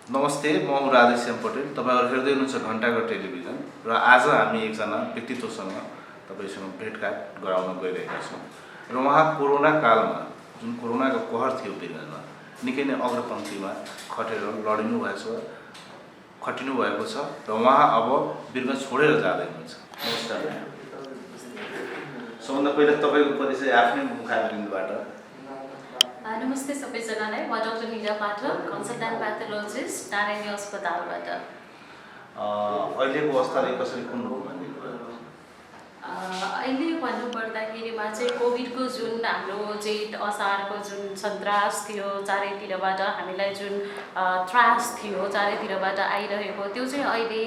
नमस्ते, म हुँ राधेश्याम पटेल। तपाईहरु हेर्दै हुनुहुन्छ घण्टाघर टेलिभिजन र आज हामी एकजना व्यक्तित्वसँग तपाईसँग भेटघाट गराउन गइरहेका छौँ। र उहाँ कोरोना कालमा जुन कोरोनाको कहर थियो वीरगन्जमा निकै नै अग्रपङ्क्तिमा खटेर लडिनु भएको छ, खटिनु भएको छ र उहाँ अब वीरगन्ज छोडेर जाँदै हुनुहुन्छ। नमस्कार। सबभन्दा पहिला तपाईको परिचय आफ्नै मुखारबिन्दबाट। नमस्ते सबैजनालाई। म डाक्टर नीला पाठक, कन्सल्टेन्ट प्याथोलोजिस्ट, नारायणी अस्पतालबाट। अहिलेको अवस्थाले कसरी कुन रूपमा लिनुभयो? अहिले भन्नुपर्दाखेरिमा चाहिँ कोभिडको जुन हाम्रो जेठ असारको जुन सन्तास थियो चारैतिरबाट हामीलाई जुन त्रास थियो चारैतिरबाट आइरहेको त्यो चाहिँ अहिले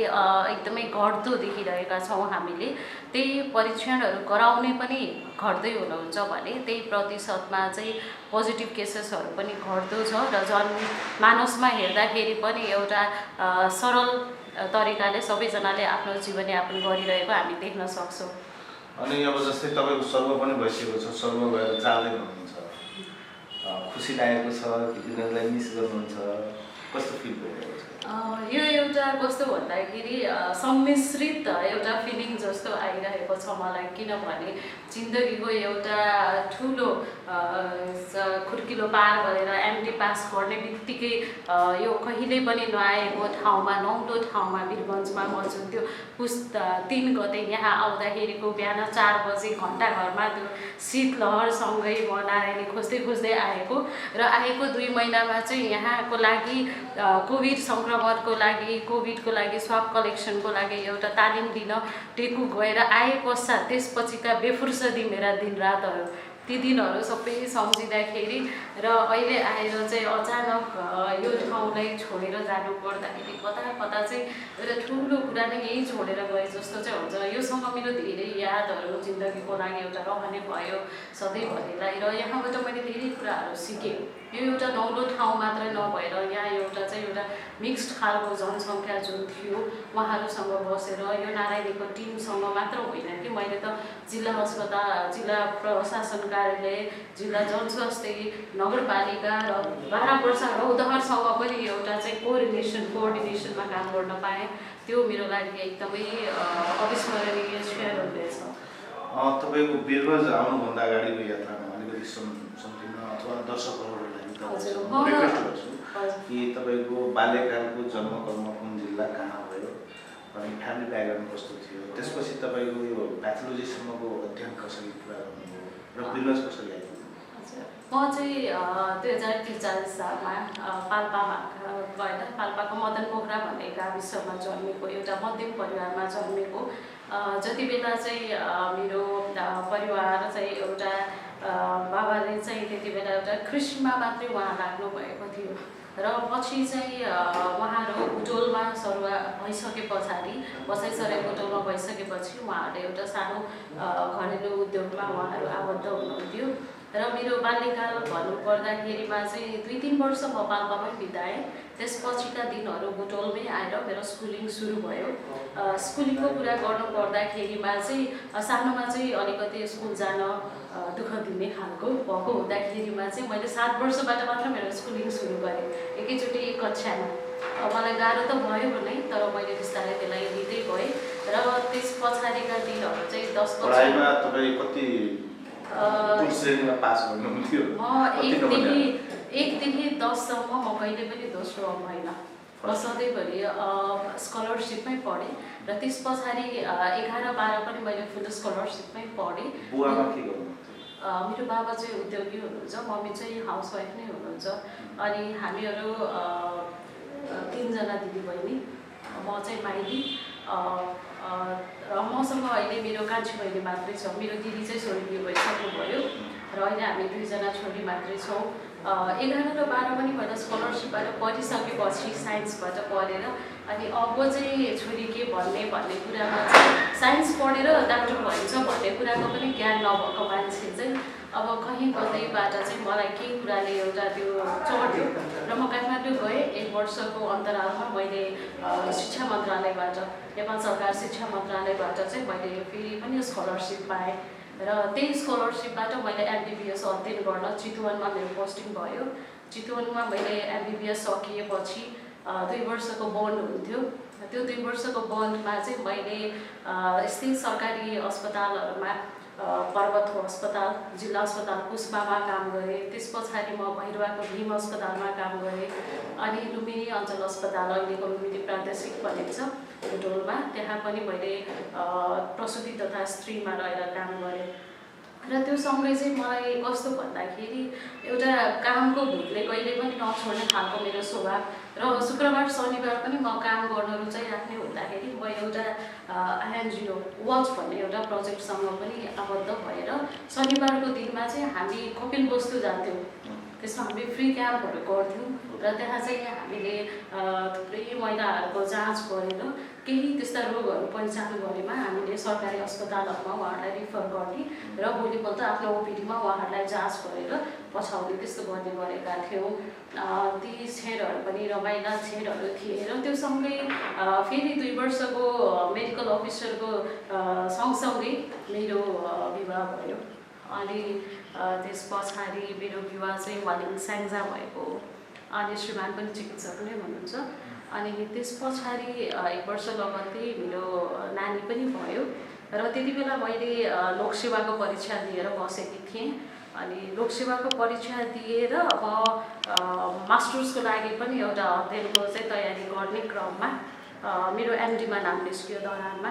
एकदमै घट्दो देखिरहेका छौँ हामीले। त्यही परीक्षणहरू गराउने पनि घट्दै हुनुहुन्छ भने त्यही प्रतिशतमा चाहिँ पोजिटिभ केसेसहरू पनि घट्दो छ र जनमानसमा हेर्दाखेरि पनि एउटा सरल तरिकाले सबैजनाले आफ्नो जीवनयापन गरिरहेको हामी देख्न सक्छौँ। अनि अब जस्तै तपाईको सर्व पनि भइसकेको छ, सर्व भएर जाँदै हुनुहुन्छ, खुसी लागेको छ कि वीरगन्जलाई मिस गर्नुहुन्छ, कस्तो फिल भइरहेको छ? यो एउटा कस्तो भन्दाखेरि सम्मिश्रित एउटा फिलिङ जस्तो आइरहेको छ मलाई, किनभने जिन्दगीको एउटा ठुलो खुर्किलो पार गरेर एमडी पास गर्ने बित्तिकै यो कहिले पनि नआएको ठाउँमा नौलो ठाउँमा वीरगन्जमा म जुन त्यो 3 गते यहाँ आउँदाखेरिको बिहान 4 बजे घण्टाघरमा त्यो शीतलहरसँगै म नारायणी खोज्दै आएको र आएको 2 महिनामा चाहिँ यहाँको लागि कोभिड सङ्क्रमणको लागि कोभिडको लागि स्वाब कलेक्सनको लागि एउटा तालिम दिन टेकु गएर आए पश्चात त्यसपछिका बेफुर्सदी मेरा दिनरातहरू ती दिनहरू सबै सम्झिँदाखेरि र अहिले आएर चाहिँ अचानक यो ठाउँलाई छोडेर जानु पर्दाखेरि कता चाहिँ एउटा ठुलो कुरा नै यही छोडेर गए जस्तो चाहिँ हुन्छ। योसँग मेरो धेरै यादहरू जिन्दगीको लागि एउटा रहने भयो सधैँभरिलाई र यहाँबाट मैले धेरै कुराहरू सिकेँ। यो एउटा नौलो ठाउँ मात्र नभएर यहाँ एउटा चाहिँ एउटा मिक्स्ड खालको जनसङ्ख्या जुन थियो उहाँहरूसँग बसेर यो नारायणीको टिमसँग मात्र होइन कि मैले त जिल्ला अस्पताल, जिल्ला प्रशासन कार्यालय, जिल्ला जनस्वास्थ्य नगरपालिका र 12 वर्ष रौतहरसँग पनि एउटा चाहिँ कोअर्डिनेसनमा काम गर्न पाएँ। त्यो मेरो लागि एकदमै अविस्मरणीय क्षण हुनेछ। तपाईको वीरगन्ज आउनुभन्दा अगाडिको यात्रामा अलिकति सम्झिन अथवा दर्शकहरूलाई रिक्वेस्ट गर्छु कि तपाईको बाल्यकालको जन्मकर्म कुन जिल्ला कहाँ भयो अनि फ्यामिली ब्याकग्राउन्ड कस्तो थियो, त्यसपछि तपाईको यो प्याथोलोजीसम्मको अध्ययन कसरी पुरा गर्नुभयो र वीरगन्ज कसरी आइपुग्नु? म चाहिँ 2043 सालमा पाल्पामा गएर पाल्पाको मदन पोखरा भन्ने गाविसमा जन्मेको एउटा मध्यम परिवारमा जन्मेको। जति बेला चाहिँ मेरो परिवार चाहिँ एउटा बाबाले चाहिँ त्यति बेला एउटा कृषिमा मात्रै उहाँ लाग्नु भएको थियो र पछि चाहिँ उहाँहरू बुटोलमा सरुवा भइसके पछाडि बसाइसरे बुटोलमा भइसकेपछि उहाँहरूले एउटा सानो घरेलु उद्योगमा उहाँहरू आबद्ध हुनुहुन्थ्यो र मेरो बाल्यकाल भन्नुपर्दाखेरिमा चाहिँ 2-3 वर्ष म पाल्पामै बिताएँ। त्यसपछिका दिनहरू बुटोलमै आएर मेरो स्कुलिङ सुरु भयो। स्कुलिङको कुरा गर्नुपर्दाखेरिमा चाहिँ सानोमा चाहिँ अलिकति स्कुल जान दुःख दिने खालको भएको हुँदाखेरिमा चाहिँ मैले 7 वर्षबाट मात्र मेरो स्कुलिङ सुरु गरेँ, एकैचोटि 1 कक्षामा। मलाई गाह्रो त भयो नै, तर मैले बिस्तारै त्यसलाई लिँदै गएँ र त्यस पछाडिका दिनहरू चाहिँ 10 पढाइमा तपाईँ कति श्रेणीमा पास गर्नुहुन्थ्यो? म 1 देखि 10 सम्म म कहिले पनि दोस्रो भएन। म सधैँभरि स्कलरसिपमै पढेँ र त्यस पछाडि 11-12 पनि मैले फुल स्कलरसिपमै पढेँ। बुवामा के गर्नुहुन्थ्यो? मेरो बाबा चाहिँ उद्योगी हुनुहुन्छ, मम्मी चाहिँ हाउसवाइफ नै हुनुहुन्छ। अनि हामीहरू 3 जना दिदीबहिनी, म चाहिँ माइली र मसँग अहिले मेरो कान्छी बहिनी मात्रै छ। मेरो दिदी चाहिँ स्वर्गीय भइसक्नुभयो र अहिले हामी 2 जना छोरी मात्रै छौँ। 11 र 12 पनि मैले स्कलरसिपबाट पढिसकेपछि साइन्सबाट पढेर अनि अब चाहिँ छोरी के भन्ने कुरामा चाहिँ साइन्स पढेर डाक्टर भइन्छ भन्ने कुराको पनि ज्ञान नभएको मान्छे चाहिँ अब कहीँ कतैबाट चाहिँ मलाई केही कुराले एउटा त्यो चढ्यो र म काठमाडौँ गएँ। 1 वर्षको अन्तरालमा मैले शिक्षा मन्त्रालयबाट, नेपाल सरकार शिक्षा मन्त्रालयबाट चाहिँ मैले फेरि पनि स्कलरसिप पाएँ र त्यही स्कलरसिपबाट मैले एमबिबिएस अध्ययन गर्न चितवनमा मेरो पोस्टिङ भयो। चितवनमा मैले एमबिबिएस सकिएपछि 2 वर्षको बन्ड हुन्थ्यो। त्यो 2 वर्षको बन्डमा चाहिँ मैले यस्तै सरकारी अस्पतालहरूमा पर्वतको अस्पताल, जिल्ला अस्पताल पुष्पामा काम गरेँ। त्यस पछाडि म भैरवाको भीम अस्पतालमा काम गरेँ। अनि लुम्बिनी अञ्चल अस्पताल, अहिलेको लुम्बिनी प्रादेशिक बनेको छ बुटोलमा, त्यहाँ पनि मैले प्रसुति तथा स्त्रीमा रहेर काम गरेँ। र त्यो सँगै चाहिँ मलाई कस्तो भन्दाखेरि एउटा कामको भूतले कहिले पनि नछोड्ने खालको मेरो स्वभाव र शुक्रबार शनिबार पनि म काम गर्न रुचाइराख्ने हुँदाखेरि म एउटा INGO वाच भन्ने एउटा प्रोजेक्टसँग पनि आबद्ध भएर शनिबारको दिनमा चाहिँ हामी कपिलवस्तु जान्थ्यौँ। त्यसमा हामी फ्री क्याम्पहरू गर्थ्यौँ र त्यहाँ चाहिँ हामीले थुप्रै महिलाहरूको जाँच गरेर केही त्यस्ता रोगहरू पहिचान गरेमा हामीले सरकारी अस्पतालहरूमा उहाँहरूलाई रिफर गर्ने र भोलिपल्ट आफ्नो ओपिडीमा उहाँहरूलाई जाँच गरेर पछाउने त्यस्तो गर्ने गरेका थियौँ। ती क्षणहरू पनि रमाइला क्षणहरू थिए र त्यो सँगै फेरि 2 वर्षको मेडिकल अफिसरको सँगसँगै मेरो विवाह भयो। अनि त्यस पछाडि मेरो विवाह चाहिँ वालिङ स्याङ्जा भएको, अनि श्रीमान पनि चिकित्सक नै हुनुहुन्छ। अनि त्यस पछाडि 1 वर्ष लगत्तै मेरो नानी पनि भयो र त्यति बेला मैले लोकसेवाको परीक्षा दिएर बसेकी थिएँ। अनि लोकसेवाको परीक्षा दिएर अब मास्टर्सको लागि पनि एउटा अध्ययनको चाहिँ तयारी गर्ने क्रममा मेरो MDमा नाम निस्कियो दरानमा।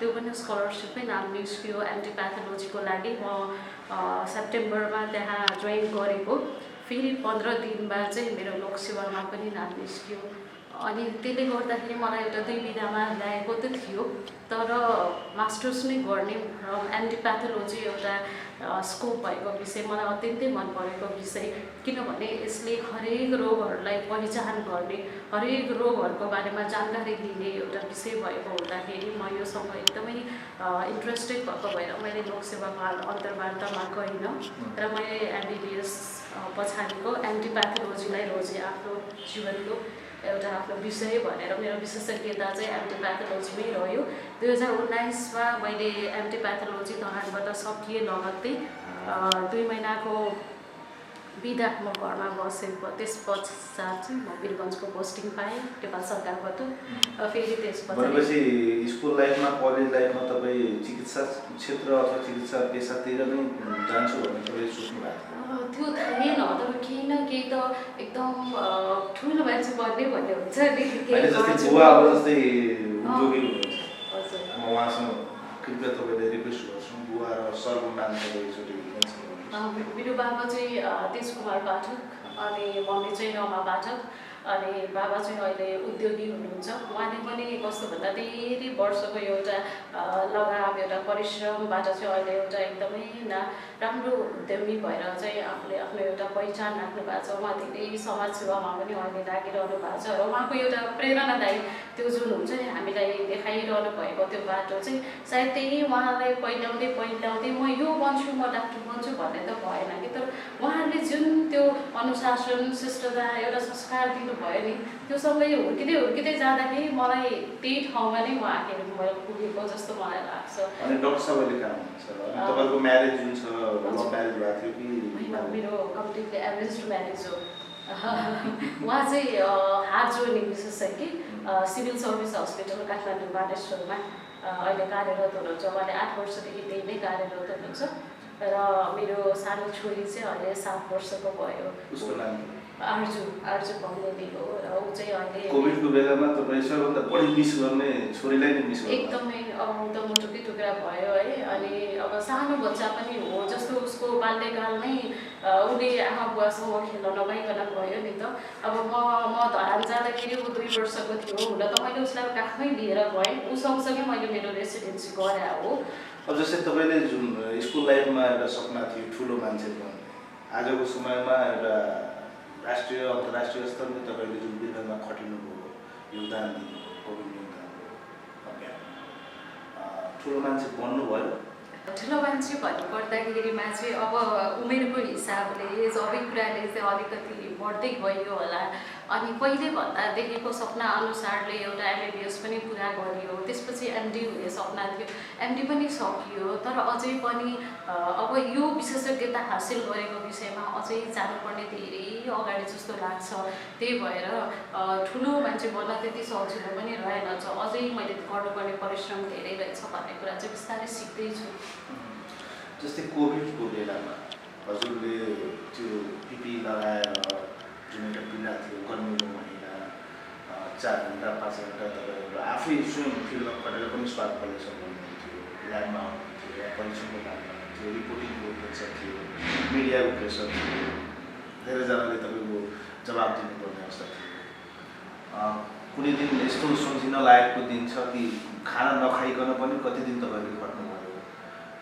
त्यो पनि स्कलरसिपमै नाम निस्कियो। MD प्याथोलोजीको लागि म सेप्टेम्बरमा त्यहाँ जोइन गरेको। फेरि 15 दिनमा चाहिँ मेरो लोकसेवामा पनि नाम निस्कियो। अनि त्यसले गर्दाखेरि मलाई एउटा 2 विधामा ल्याएको त थियो, तर मास्टर्स नै गर्ने र MD प्याथोलोजी एउटा स्कोप भएको विषय मलाई अत्यन्तै मन परेको विषय, किनभने यसले हरेक रोगहरूलाई पहिचान गर्ने, हरेक रोगहरूको बारेमा जानकारी दिने एउटा विषय भएको हुँदाखेरि म योसँग एकदमै इन्ट्रेस्टेड भएको भएर मैले लोकसेवाको अन्तर्वार्तामा गइनँ र मैले MBBS पछाडिको MD प्याथोलोजीलाई रोजेँ आफ्नो जीवनको एउटा आफ्नो विषय भनेर। मेरो विशेषज्ञता चाहिँ MD प्याथोलोजीमै रह्यो। 2019मा मैले MD प्याथोलोजी दरानबाट सकिए लगत्तै 2 महिनाको बिदा म घरमा बसेको। त्यस पश्चात चाहिँ म वीरगन्जको पोस्टिङ पाएँ नेपाल सरकारबाट। फेरि त्यसपछि स्कुल लाइफमा, कलेज लाइफमा तपाईँ चिकित्सा क्षेत्र अथवा चिकित्सा पेसातिर नै जान्छु भन्ने तपाईँ सोच्नु भएको थियो? त्यो थिएन, तर केही न केही त एकदम ठुलो मान्छे बन्ने भन्ने हुन्छ नि। बुवा अब जस्तै उद्योगी हुनुहुन्छ, म उहाँसँग कृपया तपाईँले रिक्वेस्ट गर्छु, बुवा र सरको नाम तपाईँ एकचोटि भनिदिनुहोस्। मेरो बाबा चाहिँ तेज कुमार पाठक अनि मम्मी चाहिँ रमा पाठक। अनि बाबा चाहिँ अहिले उद्योगी हुनुहुन्छ। उहाँले पनि कस्तो भन्दा धेरै वर्षको एउटा लगाव, एउटा परिश्रमबाट चाहिँ अहिले एउटा एकदमै राम्रो उद्यमी भएर चाहिँ आफूले आफ्नो एउटा पहिचान राख्नु भएको छ। उहाँ धेरै समाजसेवामा पनि अहिले लागिरहनु भएको छ र उहाँको एउटा प्रेरणादायी त्यो जुन हुन्छ नि हामीलाई देखाइरहनु भएको त्यो बाटो चाहिँ सायद त्यही उहाँलाई पहिल्याउँदै म यो बन्छु, म डाक्टर बन्छु भन्ने त भएन कि, तर उहाँले जुन त्यो अनुशासन, शिष्टता, एउटा संस्कार दिनुभयो नि, त्यो सबै हुर्किँदै जाँदाखेरि मलाई त्यही ठाउँमा नै म आखिर पुगेको जस्तो मलाई लाग्छ। अनि डाक्टर साहबले कहाँ हुनुहुन्छ? तपाईँको म्यारेज जुन छ, लभ म्यारेज भएको थियो कि? मेरो कम्प्लिटली एरेन्ज्ड म्यारेज हो। उहाँ चाहिँ हार्ट जोइनिङ विशेषज्ञ, सिभिल सर्भिस हस्पिटल काठमाडौँ बानेश्वरमा अहिले कार्यरत हुनुहुन्छ। उहाँले 8 वर्षदेखि त्यही नै कार्यरत हुनुहुन्छ र मेरो सानो छोरी चाहिँ अहिले 7 वर्षको भयो। उसको नाम आर्जु पौडेली हो र ऊ चाहिँ अहिले कोभिडको बेलामा तपाईँ सबभन्दा बढी मिस गर्ने छोरीलाई नै मिस गर्नु? एकदमै अब त मुटुकै टुक्रा भयो है। अनि अब सानो बच्चा पनि हो, जस्तो उसको बाल्यकाल नै उसले आमा बुवासँग खेल्न नपाइकन भयो नि त। अब म धरान जाँदाखेरि ऊ 2 वर्षको थियो, हुन त मैले उसलाई काखमै लिएर गएँ, ऊ सँगसँगै मैले मेरो रेसिडेन्सी गरे हो। अब जस्तै तपाईँले जुन स्कुल लाइफमा एउटा सपना थियो ठुलो मान्छे बन्ने, आजको समयमा एउटा राष्ट्रिय अन्तर्राष्ट्रिय स्तरमा तपाईँले जुन विधानमा खटिनुभयो, योगदान दिनुभयो, कोभिड योगदान, ठुलो मान्छे बन्नुभयो? ठुलो मान्छे भन्नुपर्दाखेरिमा चाहिँ अब उमेरको हिसाबले सबै कुराले चाहिँ अलिकति बढ्दै गयो होला। अनि पहिले भन्दा देखेको सपना अनुसारले एउटा MBBS पनि पुरा गरियो, त्यसपछि MD हुने सपना थियो, MD पनि सकियो। तर अझै पनि अब यो विशेषज्ञता हासिल गरेको विषयमा अझै जानुपर्ने धेरै अगाडि जस्तो लाग्छ। त्यही भएर ठुलो मान्छे बन्न त्यति सजिलो पनि रहेनछ, अझै मैले गर्नुपर्ने परिश्रम धेरै रहेछ भन्ने कुरा चाहिँ बिस्तारै सिक्दैछु। जस्तै कोभिडको बेलामा हजुरले त्यो PPE लगाएर जुन एउटा पीडा थियो, गर्मीको महिना 4 घन्टा 5 घन्टा तपाईँहरू आफै स्वयं फिल्डमा खटेर पनि स्वाद कलेक्सन गर्नुहुन्थ्यो, ल्याबमा आउनुहुन्थ्यो, या परीक्षणको काममा हुन्थ्यो, रिपोर्टिङको प्रेसर थियो, मिडियाको प्रेसर थियो, धेरैजनाले तपाईँको जवाब दिनुपर्ने अवस्था थियो। कुनै दिन यस्तो सम्झिन लायकको दिन छ कि खाना नखाइकन पनि कति दिन तपाईँहरूले खट्नुभयो,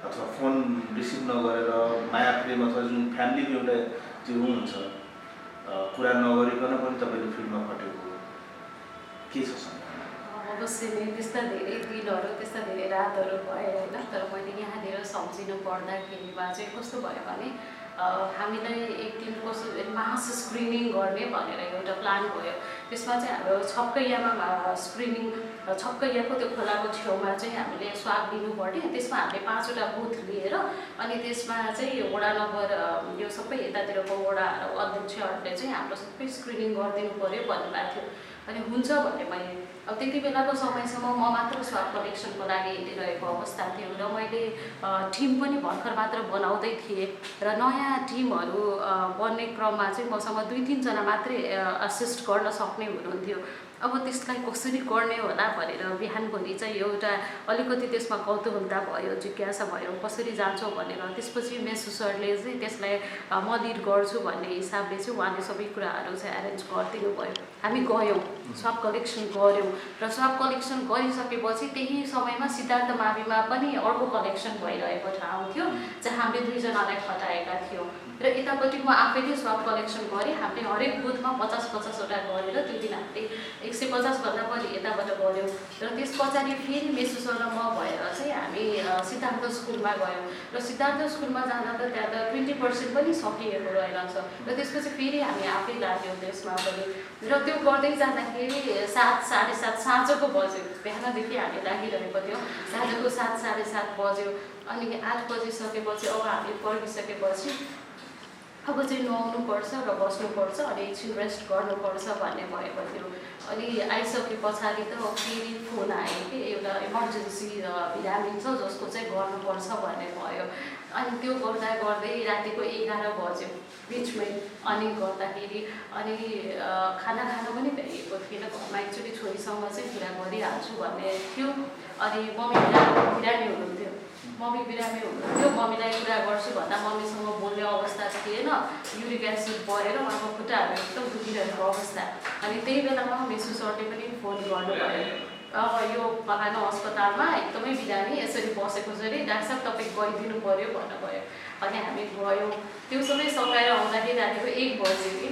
अथवा फोन रिसिभ नगरेर माया प्रेम अथवा जुन फ्यामिलीको एउटा त्यो हुन्छ कुरा नगरिकन पनि तपाईँले फिल्डमा खटेको के छ सम्झना? अवश्य नै त्यस्ता धेरै दिनहरू, त्यस्ता धेरै रातहरू भए होइन। तर मैले यहाँनिर सम्झिनु पर्दाखेरिमा चाहिँ कस्तो भयो भने हामीलाई एक दिन कस्तो मास स्क्रिनिङ गर्ने भनेर एउटा प्लान भयो। त्यसमा चाहिँ हाम्रो छपकैयामा स्क्रिनिङ, छपकैयाको त्यो खोलाको छेउमा चाहिँ हामीले स्वाब लिनुपर्ने। त्यसमा हामीले 5वटा बुथ लिएर अनि त्यसमा चाहिँ वडा नम्बर यो सबै यतातिरको वडा अध्यक्षहरूले चाहिँ हाम्रो सबै स्क्रिनिङ गरिदिनु पऱ्यो भन्नुभएको थियो। अनि हुन्छ भने मैले अब त्यति बेलाको समयसम्म म मात्र स्वाब कलेक्सनको लागि हिँडिरहेको अवस्था थियो र मैले टिम पनि भर्खर मात्र बनाउँदै थिएँ र नयाँ टिमहरू बन्ने क्रममा चाहिँ मसँग 2-3 जना मात्रै असिस्ट गर्न सक्ने हुनुहुन्थ्यो। अब त्यसलाई कसरी गर्ने होला भनेर बिहानभरि चाहिँ एउटा अलिकति त्यसमा कौतूहलता भयो, जिज्ञासा भयो, कसरी जान्छौँ भनेर। त्यसपछि मेसु सरले चाहिँ त्यसलाई म लिड गर्छु भन्ने हिसाबले चाहिँ उहाँले सबै कुराहरू चाहिँ एरेन्ज गरिदिनु भयो। हामी गयौँ, स्वाब कलेक्सन गऱ्यौँ र स्वाब कलेक्सन गरिसकेपछि त्यही समयमा सिद्धार्थ माविमा पनि अर्को कलेक्सन भइरहेको ठाउँ थियो जहाँ हामीले 2 जनालाई खटाएका थियौँ र यतापट्टि म आफैले स्वाब कलेक्सन गरेँ। हामीले हरेक बुथमा 50-50वटा गरेर त्यो दिन हामीले 150 भन्दा बढी यताबाट गऱ्यौँ र त्यस पछाडि फेरि मेसु सर र म भएर चाहिँ हामी सिद्धार्थ स्कुलमा गयौँ र सिद्धार्थ स्कुलमा जाँदा त त्यहाँ त 20% पनि सकिएको रहेनछ र त्यसपछि फेरि हामी आफै लाग्यौँ त्यसमा पनि र त्यो गर्दै जाँदाखेरि 7, 7:30 साँझको बज्यो। बिहानदेखि हामी लागिरहेको थियौँ, साँझको 7, 7:30 बज्यो। अनि 8 बजिसकेपछि अब हामीले पढिसकेपछि अब चाहिँ नुहाउनुपर्छ र बस्नुपर्छ अनि एकछिन रेस्ट गर्नुपर्छ भन्ने भएको थियो। अनि आइसके पछाडि त फेरि फोन आयो कि एउटा इमर्जेन्सी बिरामी छ जसको चाहिँ गर्नुपर्छ भन्ने भयो। अनि त्यो गर्दा गर्दै रातिको 11 बज्यो बिचमै। अनि गर्दाखेरि अनि खाना खानु पनि भ्याइएको थिएन घरमा। एक्चुअली छोरीसँग चाहिँ कुरा गरिहाल्छु भन्ने थियो। अनि मम्मी बिरामी हुनुहुन्थ्यो, मम्मी बिरामी हुनुहुन्थ्यो। मम्मीलाई कुरा गर्छु भन्दा मम्मीसँग बोल्ने अवस्था थिएन, युरिक एसिड बढेर उहाँको खुट्टाहरू एकदम दुखिरहेको अवस्था। अनि त्यही बेलामा मेसु सरले पनि फोन गर्नुभयो, अब यो बगान अस्पतालमा एकदमै बिरामी यसरी बसेको छ अरे, डाक्टर साहब तपाईँ गइदिनु पऱ्यो भन्नुभयो। अनि हामी गयौँ। त्यो सबै सकाएर आउँदाखेरि रातिको 1 बज्यो कि।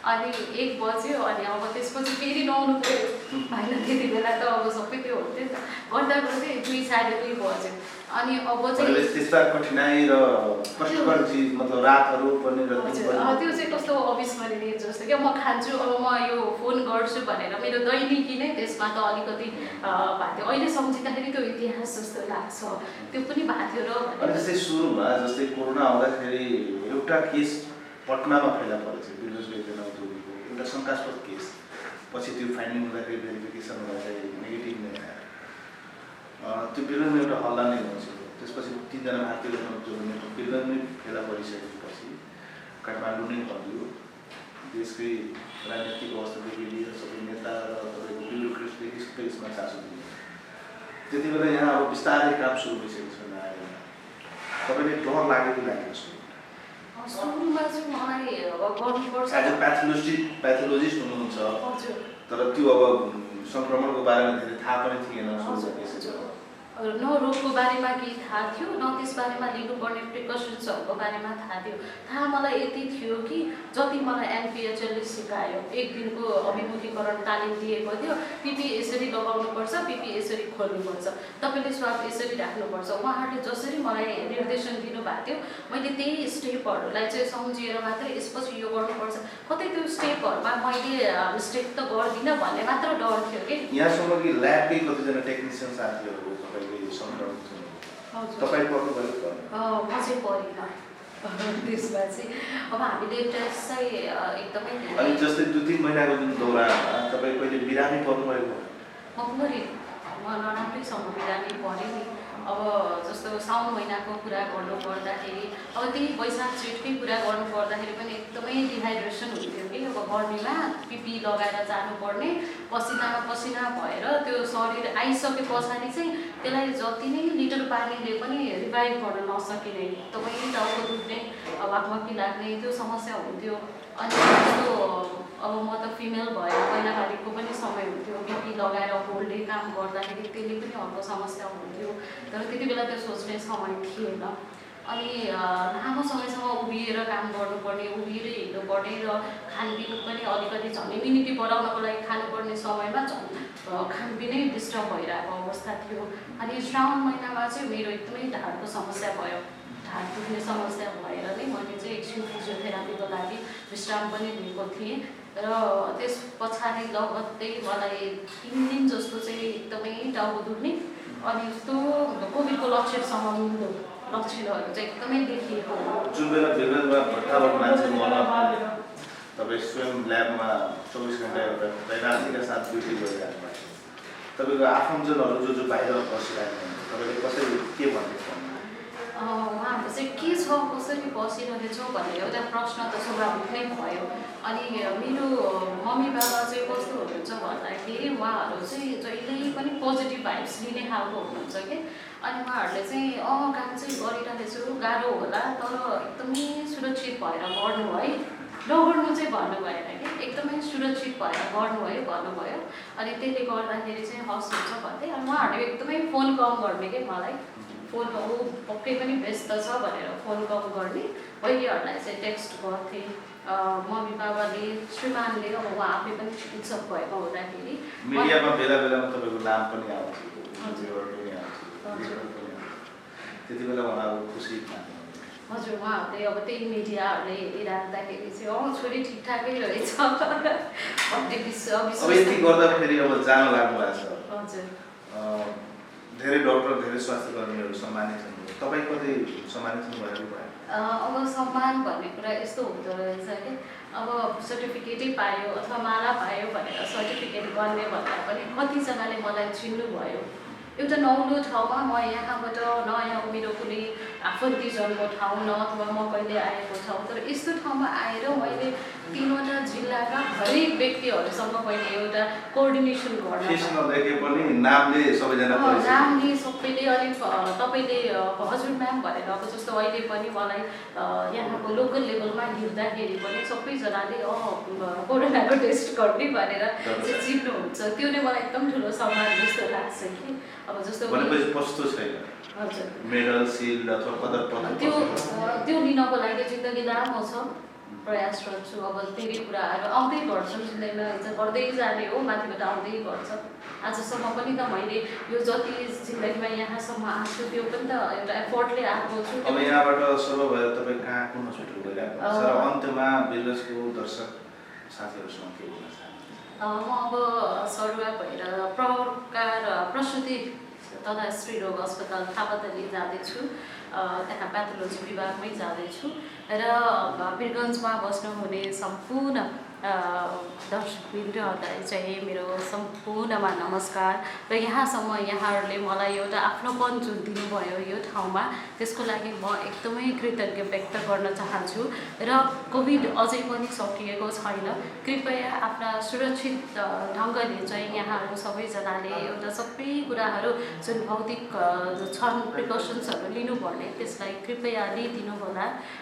अनि 1 बज्यो अनि अब त्यसपछि फेरि नुहाउनु पऱ्यो होइन। त्यति बेला त अब सबै त्यो हुन्थ्यो नि त। गर्दा गर्दै 2, 2:30 बज्यो। अनि अब चाहिँ त्यस्ता कठिनाइ र कष्टकर चिज मतलब रातहरू पनि र त्यो चाहिँ कस्तो अविस्मरणीय जस्तो क्या। म खान्छु, अब म यो फोन गर्छु भनेर मेरो दैनिकी नै त्यसमा त अलिकति भएको थियो। अहिले सम्झिँदाखेरि त्यो इतिहास जस्तो लाग्छ, त्यो पनि भएको थियो र। अनि जस्तै सुरुमा जस्तै कोरोना आउँदाखेरि एउटा केस पटनामा फेला परेको थियो, बिरजको एकजना उद्योगीको एउटा शङ्कास्पद केस। पछि त्यो फाइन्डिङ हुँदाखेरि भेरिफिकेसन हुँदाखेरि नेगेटिभ नै आयो। त्यो बिरजमा एउटा हल्ला नै हुन्छ। त्यसपछि 3 जना भारतीय उद्योगीको बिरज नै फेला परिसकेपछि काठमाडौँ नै बन्यो। देशकै राजनीतिक अवस्थादेखि लिएर सबै नेता र तपाईँको ब्युरोक्रेटदेखि सबै यसमा चासो दियो। त्यति बेला यहाँ अब बिस्तारै काम सुरु भइसकेको छ आएर तपाईँले डर लागेको लागेको छ? सुरुमा चाहिँ मलाई गर्नुपर्छ एज अ प्याथोलोजिस्ट हुनुहुन्छ, तर त्यो अब सङ्क्रमणको बारेमा धेरै थाहा पनि थिएन। न रोगको बारेमा केही थाहा थियो न त्यस बारेमा लिनुपर्ने प्रिकसन्सहरूको बारेमा थाहा थियो। थाहा मलाई यति थियो कि जति मलाई एनपिएचएलले सिकायो, एक दिनको अभिमुखीकरण तालिम दिएको थियो, पिपी यसरी लगाउनुपर्छ, पिपी यसरी खोल्नुपर्छ, तपाईँले स्वाब यसरी राख्नुपर्छ, उहाँहरूले जसरी मलाई निर्देशन दिनुभएको थियो मैले त्यही स्टेपहरूलाई चाहिँ सम्झिएर मात्रै यसपछि यो गर्नुपर्छ, कतै त्यो स्टेपहरूमा मैले मिस्टेक त गर्दिनँ भन्ने मात्र डर थियो कि। यहाँसम्म कि ल्याबकै कतिजना टेक्निसियन साथीहरू तपाईँले सङ्क्रमित छन्, तपाईँ पर्नुभयो? म चाहिँ परिनँ त्यसमा चाहिँ। अब हामीले टेस्ट चाहिँ एकदमै अनि जस्तै 2-3 महिनाको जुन दौरानमा तपाईँ कहिले बिरामी पर्नुभएको? म नराम्रैसँग बिरामी परेँ नि। अब जस्तो साउन महिनाको कुरा गर्नु पर्दाखेरि, अब त्यही वैशाख जेठकै कुरा गर्नु पर्दाखेरि पनि एकदमै डिहाइड्रेसन हुन्थ्यो कि। अब गर्मीमा पिपी लगाएर जानुपर्ने, पसिनामा पसिना भएर त्यो शरीर आइसके पछाडि चाहिँ त्यसलाई जति नै लिटर पानीले पनि रिभाइभ गर्न नसकिने, एकदमै टाउको दुख्ने, वाकवाकी लाग्ने त्यो समस्या हुन्थ्यो। अनि जस्तो अब म त फिमेल भएर महिनावारीको पनि समय हुन्थ्यो, पिपी लगाएर होल डे काम गर्दाखेरि त्यसले पनि अर्को समस्या हुन्थ्यो। तर त्यति बेला त्यो सोच्ने समय थिएन। अनि लामो समयसम्म उभिएर काम गर्नुपर्ने, उभिएरै हिँड्नुपर्ने र खानपिन पनि अलिकति झन् इम्युनिटी बढाउनको लागि खानुपर्ने समयमा झन् खानपिनै डिस्टर्ब भइरहेको अवस्था थियो। अनि श्रावण महिनामा चाहिँ मेरो एकदमै ढाडको समस्या भयो। ढाड दुख्ने समस्या भएर नै मैले चाहिँ एकछिन फिजियोथेरापीको लागि विश्राम पनि लिएको थिएँ। र त्यस पछाडि लगत्तै मलाई 3 दिन जस्तो चाहिँ एकदमै टाउको दुख्ने, अनि यस्तो कोभिडको लक्षणसँग मिल्दो लक्षणहरू चाहिँ एकदमै देखिएको। जुन बेला विगतमा भर्खर मान्छे मर्न तपाईँ स्वयं ल्याबमा 24 घन्टा एउटा तैनाथीका साथ ड्युटी गरिरहेको भएको, तपाईँको आफन्तजनहरू जो बाहिर बसिरहेको हुन्छ, तपाईँले कसरी के भन्दैछ? उहाँहरू चाहिँ के छ, कसरी बसिरहेछौँ भन्ने एउटा प्रश्न त स्वाभाविक नै भयो। अनि मेरो मम्मी बाबा चाहिँ कस्तो हुनुहुन्छ भन्दाखेरि उहाँहरू चाहिँ जहिल्यै पनि पोजिटिभ भाइब्स लिने खालको हुनुहुन्छ कि। अनि उहाँहरूले चाहिँ काम चाहिँ गरिरहेछु, गाह्रो होला तर एकदमै सुरक्षित भएर गर्नु है, नगर्नु चाहिँ भन्नु भएन कि, एकदमै सुरक्षित भएर गर्नुभयो भन्नुभयो। अनि त्यसले गर्दाखेरि चाहिँ हस् हुन्छ भन्दै। अनि उहाँहरूले एकदमै फोन कम गर्ने कि मलाई, फोन पक्कै पनि व्यस्त छ भनेर फोन कम गर्ने। बहिनीहरूलाई चाहिँ टेक्स्ट गर्थे, मम्मी बाबाले, श्रीमानले, अब उहाँ आफै पनि चिकित्सक भएको हुँदाखेरि मिडियामा बेला बेलामा तपाईँको नाम पनि आउँछ, त्यति बेला उहाँहरू खुसी मान्नु? हजुर, उहाँहरूले अब त्यही मिडियाहरूले हेरिराख्दाखेरि चाहिँ छोरी ठिकठाकै रहेछ भन्ने विश्वास। अब यति गर्दाखेरि अब जान लाग्नु भएको छ। हजुर, धेरै डक्टर, धेरै स्वास्थ्य कर्मीहरू सम्मानित छन्, तपाईँ कतै सम्मानित हुनुभएको भयो? अब सम्मान भन्ने कुरा यस्तो हुँदो रहेछ कि अब सर्टिफिकेटै पायो अथवा माला पायो भनेर सर्टिफिकेट गर्ने भन्दा पनि कतिजनाले मलाई चिन्नुभयो। एउटा नौलो ठाउँमा म यहाँबाट नयाँ मेरो कुनै आफन्तीजनको ठाउँ न अथवा म कहिले आएको ठाउँ, तर यस्तो ठाउँमा आएर मैले 3वटा जिल्लाका हरेक व्यक्तिहरूसँग मैले एउटा कोअर्डिनेसन गर्न नामले सबैजना नामले सबैले। अनि तपाईँले हजुर म्याम भनेर अब जस्तो अहिले पनि मलाई यहाँको लोकल लेभलमा हिँड्दाखेरि पनि सबैजनाले कोरोनाको टेस्ट गर्ने भनेर चाहिँ चिन्नुहुन्छ। त्यो नै मलाई एकदम ठुलो सम्मान जस्तो लाग्छ कि। अब जस्तो पस्तो छैन हजुर मेडल सिल्ड अथवा पदक त्यो लिनको लागि जिन्दगी लामो छ, प्रयासरत छु। अब धेरै कुराहरू आउँदै गर्छन्, जिन्दगीमा इज्जत बढ्दै जाने हो, माथिबाट आउँदै गर्छ। आजसम्म पनि त मैले यो जति जिन्दगीमा यहाँसम्म आएको त्यो पनि त एउटा एफोर्टले आएको छु। अब यहाँबाट सर्व भएर तपाईँ कहाँ कुन हस्पिटल गइरहेको छ र अन्त्यमा बिरगन्जको दर्शक साथीहरूसँग के भन्न चाहनुहुन्छ? म अब सरुवा भएर प्रकार प्रसुति तथा स्त्रीरोग अस्पताल थापातली जाँदैछु, त्यहाँ प्याथोलोजी विभागमै जाँदैछु। र बिरगन्जमा बस्नुहुने सम्पूर्ण दर्शकवृन्दहरूलाई चाहिँ मेरो सम्पूर्णमा नमस्कार। र यहाँसम्म यहाँहरूले मलाई एउटा आफ्नोपन जुन दिनुभयो यो ठाउँमा, त्यसको लागि म एकदमै कृतज्ञ व्यक्त गर्न चाहन्छु। र कोभिड अझै पनि सकिएको छैन, कृपया आफ्ना सुरक्षित ढङ्गले चाहिँ यहाँहरू सबैजनाले एउटा सबै कुराहरू जुन भौतिक छन् प्रिकसन्सहरू लिनुपर्ने त्यसलाई कृपया लिइदिनु होला।